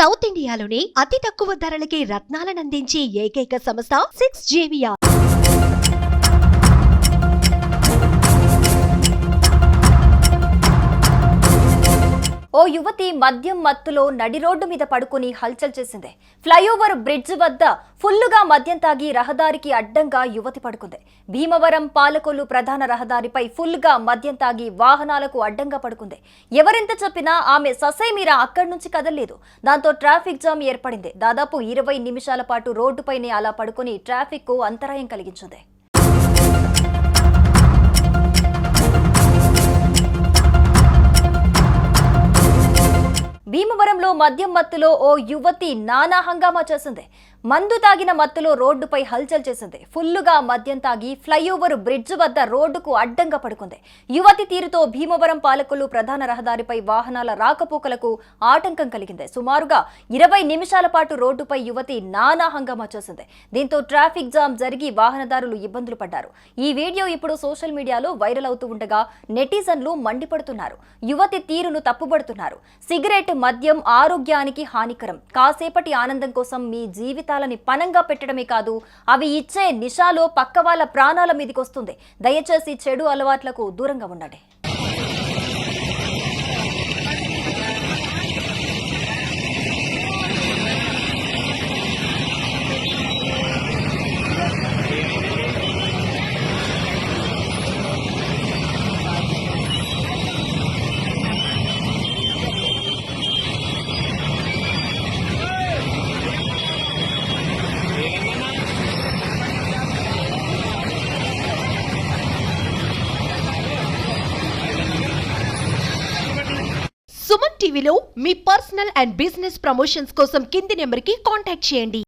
South ఇండియాలోని అతి తక్కువ ధరలకి రత్నాలనందించే ఏకైక సంస్థ 6JVR. ఓ యువతి మద్యం మత్తులో నడి రోడ్డు మీద పడుకుని హల్చల్ చేసింది. ఫ్లైఓవర్ బ్రిడ్జ్ వద్ద ఫుల్లుగా మద్యం తాగి రహదారికి అడ్డంగా యువతి పడుకుంది. భీమవరం పాలకొల్లు ప్రధాన రహదారిపై ఫుల్గా మద్యం తాగి వాహనాలకు అడ్డంగా పడుకుంది. ఎవరెంత చెప్పినా ఆమె ససేమిరా అక్కడి నుంచి కదలలేదు. దాంతో ట్రాఫిక్ జామ్ ఏర్పడింది. దాదాపు 20 నిమిషాల పాటు రోడ్డుపైనే అలా పడుకుని ట్రాఫిక్ కు అంతరాయం కలిగించింది. భీమవరంలో మద్యం మత్తులో ఓ యువతి నానా హంగామా చేసింది. మందు తాగిన మత్తులో రోడ్డుపై హల్చల్ చేసింది. ఫుల్లుగా మద్యం తాగి ఫ్లైఓవర్ బ్రిడ్జ్ వద్ద రోడ్డుకు అడ్డంగా పడుకుంది. యువతి తీరుతో భీమవరం పాలకొల్లు ప్రధాన రహదారిపై వాహనాల రాకపోకలకు ఆటంకం కలిగింది. సుమారుగా 20 నిమిషాల పాటు రోడ్డుపై యువతి నానా హంగామా చేసింది. దీంతో ట్రాఫిక్ జామ్ జరిగి వాహనదారులు ఇబ్బందులు పడ్డారు. ఈ వీడియో ఇప్పుడు సోషల్ మీడియాలో వైరల్ అవుతూ ఉండగా నెటిజన్లు మండిపడుతున్నారు. యువతి తీరును తప్పుబడుతున్నారు. సిగరెట్, మద్యం ఆరోగ్యానికి హానికరం. కాసేపటి ఆనందం కోసం మీ జీవితాలని పనంగా పెట్టడమే కాదు, అవి ఇచ్చే నిషాలో పక్క వాళ్ళ ప్రాణాల మీదకొస్తుంది. దయచేసి చెడు అలవాట్లకు దూరంగా ఉండండి. సుమన్ టీవీలో మీ పర్సనల్ అండ్ బిజినెస్ ప్రమోషన్స్ కోసం కింది నెంబర్కి కాంటాక్ట్ చేయండి.